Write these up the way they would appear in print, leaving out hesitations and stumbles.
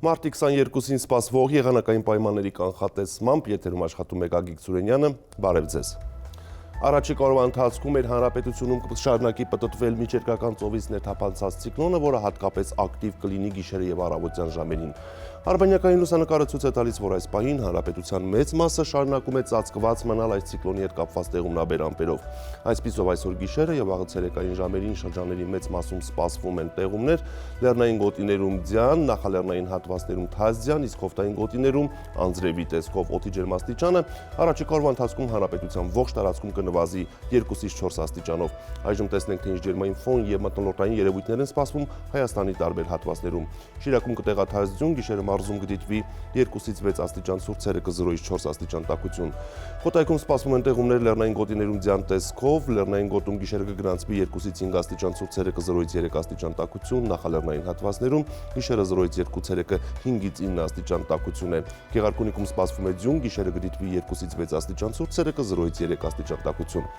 Մարտի 22-ին սպասվող եղանակային պայմանների կանխատեսմամբ եթերում աշխատում է Գագիկ Սուրենյանը, բարև ձեզ։ Առաջիկա օրվա ընթացքում մեր հանրապետությունում կշարունակի պտտվել միջերկրական ծովից ներթափանցած ցիկլոնը, որը հատկապես ակտիվ կլինի գիշերը եւ առավոտյան ժամերին։ Արբանյակային լուսանկարը ցույց է տալիս, որ այս պահին հանրապետության մեծ մասը շարունակում է ծածկված մնալ այս ցիկլոնի հետ կապված տեղումնաբեր ամպերով։ Այսպիսով այսօր գիշերը եւ վաղը ցերեկային ժամերին շրջանների մեծ մասում սպասվում են տեղումներ, լեռնային գոտիներում ձյան, նախալեռնային հատվածներում թազ, իսկ հովտային գոտիներում անձրևի տեսքով օդի ջերմաստիճանը առաջիկա օրվա ընթացքում հանրապետության ողջ տարածքում կնվազի 2-ից 4 աստիճանով։ Այժմ տեսնենք, թե ինչ ջերմային ֆոն եւ մթնոլորտային երևույթներ են սպասվում Հայաստանի տարբեր հատվածներում։ Շիրակում կտեղաթազ ձյուն, գիշերը մարզում կդիտվի 2-ից 6 աստիճան ցուրտ, ցերեկը 0-ից 4 աստիճան տաքություն։ Խոտայքում սպասվում են տեղումներ լեռնային գոտիներում ձյան տեսքով, լեռնային գոտում գիշերը կգրանցվի 2-ից 5 աստիճան ցուրտ, ցերեկը 0-ից 3 աստիճան տաքություն, նախալեռնային հատվածներում գիշերը 0-ից 2, ցերեկը 5-ից 9 աստիճան տաքություն է։ Գեղարքունիքում սպասվում է ձյուն, գիշերը կդիտվի 2-ից 6 աստիճան ցուրտ, ցերեկը 0-ից 3 աստիճան տաքություն։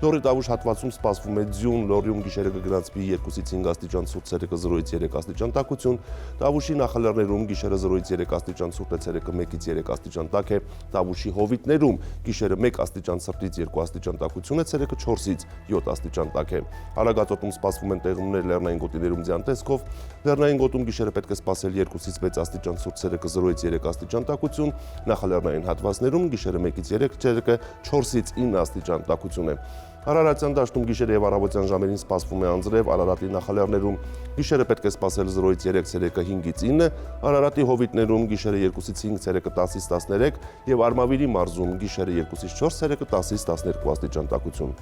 Լոռի Տավուշ հատվածում սպասվում է ձյուն, Լոռիում գիշերը կգրանցվի 2-ից 5 աստիճան ցուրտ, ցերեկը 0-ից 3 աստիճան տաքություն, Տավուշի նախալեռներում գիշերը 0-ից 3 աստիճան ցուրտ է, ցերեկը 1-ից 3 աստիճան տաք է, Տավուշի հովիտներում գիշերը 1 աստիճան ցրտից 2 աստիճան տաքություն է, ցերեկը 4-ից 7 աստիճան տաք է։ Արագածոտում սպասվում են տեղումներ լեռնային գոտիներում ձյան տեսքով, լեռնային գոտում գիշերը պետք է սպասել 2-ից 6 աստիճան ցուրտ, ցերեկը 0-ից 3 աստիճան տաքություն, նախալեռնային հատվածներում գիշերը 1-ից 3, ցերեկը 4-ից 9 աստիճան տաքություն է։ Արարատյան դաշտում գիշերը եւ առավոտյան ժամերին սպասվում է անձրև, Արարատի նախալեռներում գիշերը պետք է սպասել 0-ից 3, ցերեկը 5-ից 9, Արարատի հովիտներում գիշերը 2-ից 5, ցերեկը 10-ից 13 եւ Արմավիրի մարզում գիշերը 2-ից 4, ցերեկը 10-ից 12 աստիճան տաքություն։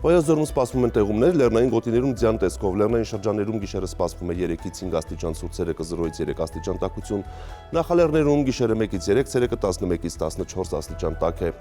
Վայոց ձորում սպասվում են տեղումներ լեռնային գոտիներում ձյան տեսքով, լեռնային շրջաններում գիշերը սպասվում է 3-ից 5 աստիճան ցուրտ, ցերեկը 0-ից 3 աստիճան տաքություն, նախալեռներում գիշերը 1-ից 3, ցերեկը 11-ից 14 աստիճան տաք է։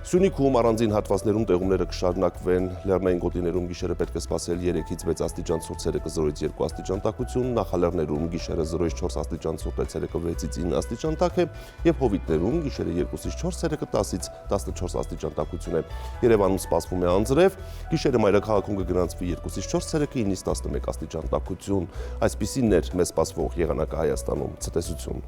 Սյունիքում առանձին հատվածներում տեղումները կշարունակվեն, լեռնային գոտիներում գիշերը պետք է սպասել 3-ից 6 աստիճան ցուրտ, ցերեկը 0-ից 2 աստիճան տաքություն, նախալեռներում գիշերը 0-ից 4 աստիճան ցուրտ է, ցերեկը 6-ից 9 աստիճան տաք է եւ հովիտներում գիշերը 2-ից 4, ցերեկը 10-ից 14 աստիճան տաքություն է։ Երևանում սպասվում է անձրև, գիշերը մայրաքաղաքում կգրանցվի 2-ից 4, ցերեկը 9-ից 11 աստիճան տաքություն։ Այսպիսին էր մեզ սպասվող եղանակը Հայաստանում։ Ցտեսություն։